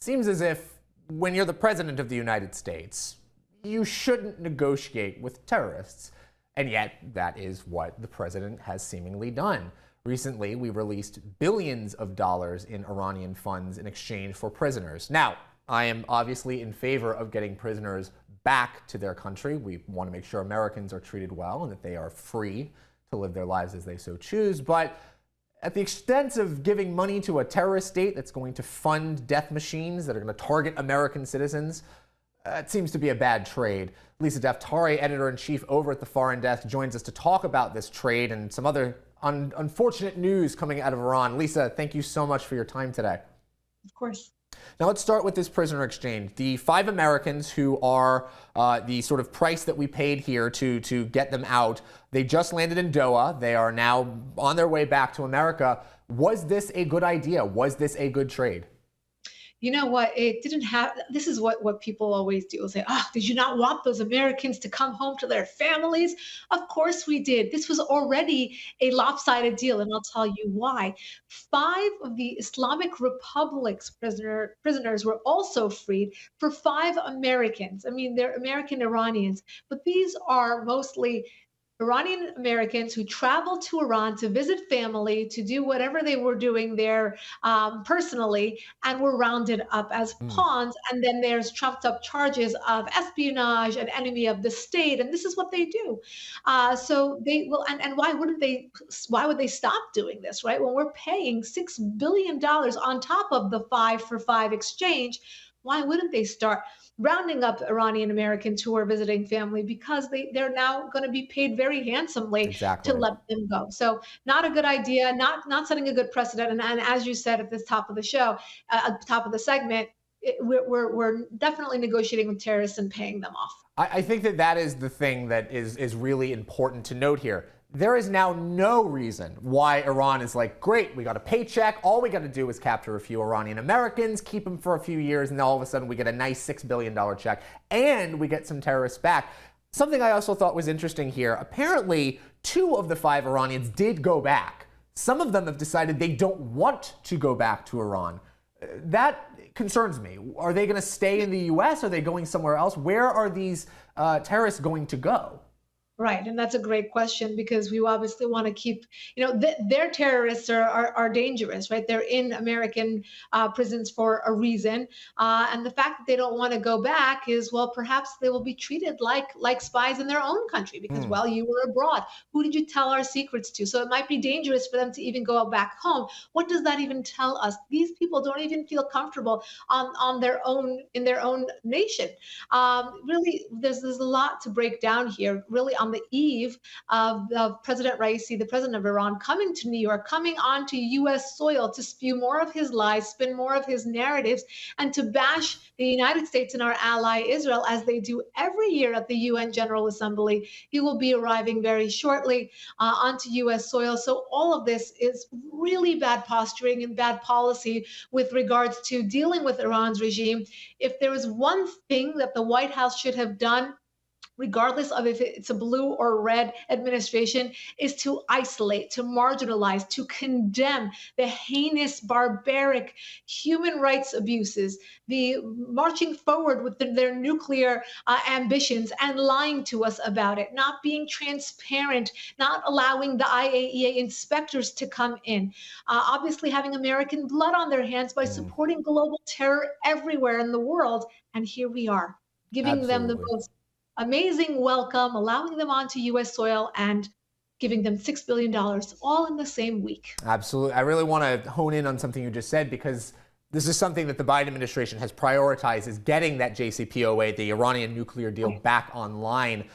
seems as if when you're the president of the United States, you shouldn't negotiate with terrorists. And yet, that is what the president has seemingly done. Recently, we released billions of dollars in Iranian funds in exchange for prisoners. Now, I am obviously in favor of getting prisoners back to their country. We want to make sure Americans are treated well and that they are free to live their lives as they so choose. But at the expense of giving money to a terrorist state that's going to fund death machines that are going to target American citizens, it seems to be a bad trade. Lisa Daftari, editor-in-chief over at the Foreign Desk, joins us to talk about this trade and some other unfortunate news coming out of Iran. Lisa, thank you so much for your time today. Of course. Now let's start with this prisoner exchange. The 5 Americans who are the sort of price that we paid here to get them out, they just landed in Doha. They are now on their way back to America. Was this a good idea? Was this a good trade? You know what? It didn't have, this is what people always do. They'll say, did you not want those Americans to come home to their families? Of course we did. This was already a lopsided deal, and I'll tell you why. 5 of the Islamic Republic's prisoners were also freed for 5 Americans. I mean, they're American Iranians, but these are mostly Iranian Americans who traveled to Iran to visit family, to do whatever they were doing there personally, and were rounded up as pawns. And then there's trumped up charges of espionage and enemy of the state. And this is what they do. So they will, and why would they stop doing this, right? When we're paying $6 billion on top of the 5 for 5 exchange, why wouldn't they start rounding up Iranian Americans who are visiting family, because they're now going to be paid very handsomely to let them go. So not a good idea, not setting a good precedent. And as you said at the top of the show, at the top of the segment, we're definitely negotiating with terrorists and paying them off. I think that is the thing that is really important to note here. There is now no reason why Iran is like, great, we got a paycheck. All we got to do is capture a few Iranian Americans, keep them for a few years, and then all of a sudden we get a nice $6 billion check, and we get some terrorists back. Something I also thought was interesting here, apparently 2 of the 5 Iranians did go back. Some of them have decided they don't want to go back to Iran. That concerns me. Are they going to stay in the U.S.? Are they going somewhere else? Where are these terrorists going to go? Right, and that's a great question, because we obviously want to keep, their terrorists are dangerous, right? They're in American prisons for a reason, and the fact that they don't want to go back is, well, perhaps they will be treated like spies in their own country, because, well, you were abroad. Who did you tell our secrets to? So it might be dangerous for them to even go back home. What does that even tell us? These people don't even feel comfortable on their own, in their own nation. Really, there's a lot to break down here. Really, on the eve of President Raisi, the president of Iran, coming to New York, coming onto U.S. soil to spew more of his lies, spin more of his narratives, and to bash the United States and our ally Israel, as they do every year at the UN General Assembly. He will be arriving very shortly onto U.S. soil. So all of this is really bad posturing and bad policy with regards to dealing with Iran's regime. If there is one thing that the White House should have done, regardless of if it's a blue or red administration, is to isolate, to marginalize, to condemn the heinous, barbaric human rights abuses, the marching forward with their nuclear ambitions and lying to us about it, not being transparent, not allowing the IAEA inspectors to come in, obviously having American blood on their hands by supporting global terror everywhere in the world. And here we are, giving them the most amazing welcome, allowing them onto U.S. soil, and giving them $6 billion all in the same week. Absolutely. I really want to hone in on something you just said, because this is something that the Biden administration has prioritized, is getting that JCPOA, the Iranian nuclear deal, back online.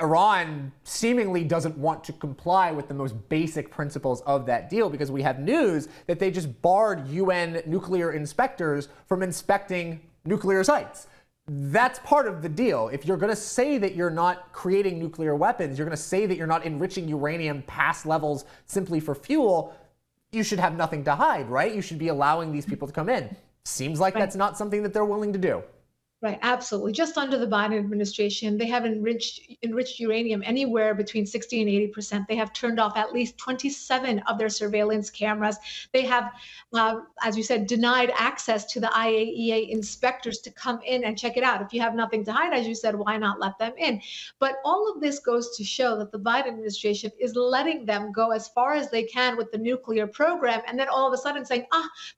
Iran seemingly doesn't want to comply with the most basic principles of that deal, because we have news that they just barred UN nuclear inspectors from inspecting nuclear sites. That's part of the deal. If you're going to say that you're not creating nuclear weapons, you're going to say that you're not enriching uranium past levels simply for fuel, you should have nothing to hide, right? You should be allowing these people to come in. Seems like that's not something that they're willing to do. Right, absolutely. Just under the Biden administration, they have enriched uranium anywhere between 60 and 80%. They have turned off at least 27 of their surveillance cameras. They have, as you said, denied access to the IAEA inspectors to come in and check it out. If you have nothing to hide, as you said, why not let them in? But all of this goes to show that the Biden administration is letting them go as far as they can with the nuclear program, and then all of a sudden saying,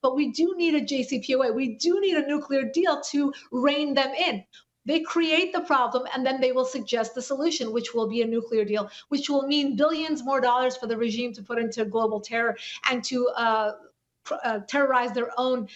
but we do need a JCPOA. We do need a nuclear deal to rein them in. They create the problem and then they will suggest the solution, which will be a nuclear deal, which will mean billions more dollars for the regime to put into global terror and to terrorize their own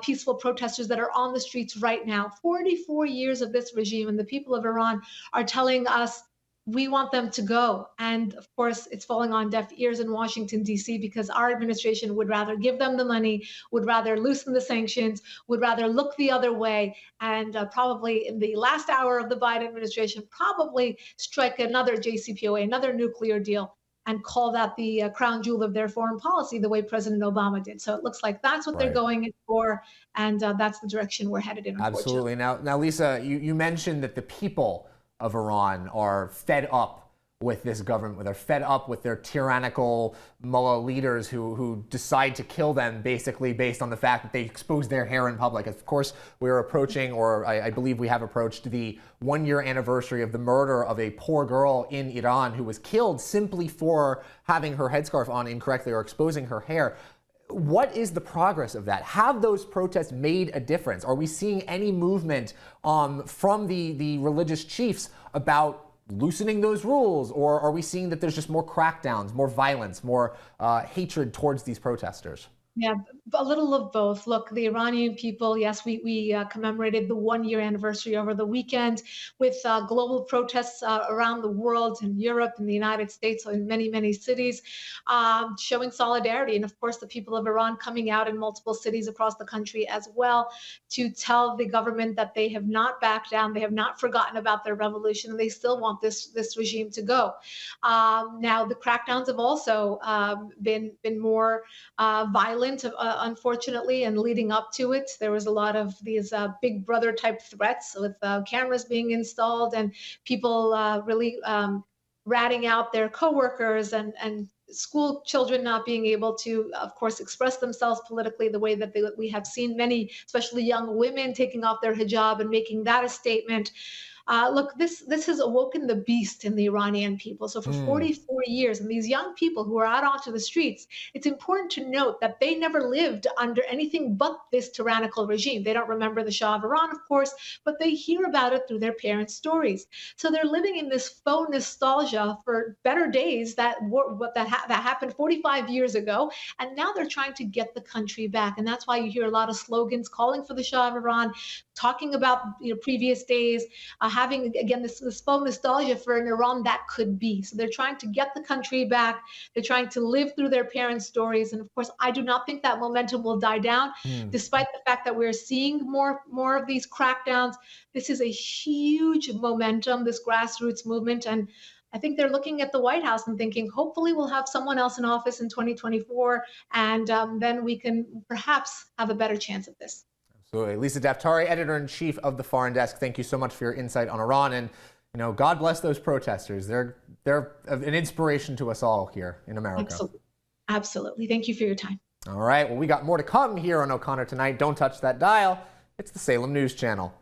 peaceful protesters that are on the streets right now. 44 years of this regime, and the people of Iran are telling us we want them to go. And of course, it's falling on deaf ears in Washington, D.C., because our administration would rather give them the money, would rather loosen the sanctions, would rather look the other way, and probably in the last hour of the Biden administration, probably strike another JCPOA, another nuclear deal, and call that the crown jewel of their foreign policy, the way President Obama did. So it looks like that's what they're going in for, and that's the direction we're headed in, unfortunately. Absolutely. Now, Lisa, you mentioned that the people of Iran are fed up with this government. They're fed up with their tyrannical mullah leaders who decide to kill them basically based on the fact that they expose their hair in public. Of course, we're approaching, or I believe we have approached, the 1-year anniversary of the murder of a poor girl in Iran who was killed simply for having her headscarf on incorrectly or exposing her hair. What is the progress of that? Have those protests made a difference? Are we seeing any movement from the religious chiefs about loosening those rules? Or are we seeing that there's just more crackdowns, more violence, more hatred towards these protesters? Yeah, a little of both. Look, the Iranian people, yes, we commemorated the 1-year anniversary over the weekend with global protests around the world, in Europe, in the United States, in many, many cities, showing solidarity. And of course, the people of Iran coming out in multiple cities across the country as well to tell the government that they have not backed down, they have not forgotten about their revolution, and they still want this regime to go. Now, the crackdowns have also been more violent. Unfortunately, and leading up to it, there was a lot of these big brother type threats with cameras being installed and people really ratting out their coworkers and school children not being able to, of course, express themselves politically the way that we have seen many, especially young women, taking off their hijab and making that a statement. Look, this has awoken the beast in the Iranian people. So for 44 years, and these young people who are out onto the streets, it's important to note that they never lived under anything but this tyrannical regime. They don't remember the Shah of Iran, of course, but they hear about it through their parents' stories. So they're living in this faux nostalgia for better days that happened 45 years ago, and now they're trying to get the country back. And that's why you hear a lot of slogans calling for the Shah of Iran, talking about previous days, having again this faux nostalgia for an Iran that could be. So they're trying to get the country back. They're trying to live through their parents' stories, and of course, I do not think that momentum will die down, despite the fact that we're seeing more of these crackdowns. This is a huge momentum, this grassroots movement, and I think they're looking at the White House and thinking, hopefully we'll have someone else in office in 2024, and then we can perhaps have a better chance of this. Absolutely. Lisa Daftari, editor-in-chief of the Foreign Desk, thank you so much for your insight on Iran. And God bless those protesters. They're an inspiration to us all here in America. Absolutely. Absolutely. Thank you for your time. All right. Well, we got more to come here on O'Connor Tonight. Don't touch that dial. It's the Salem News Channel.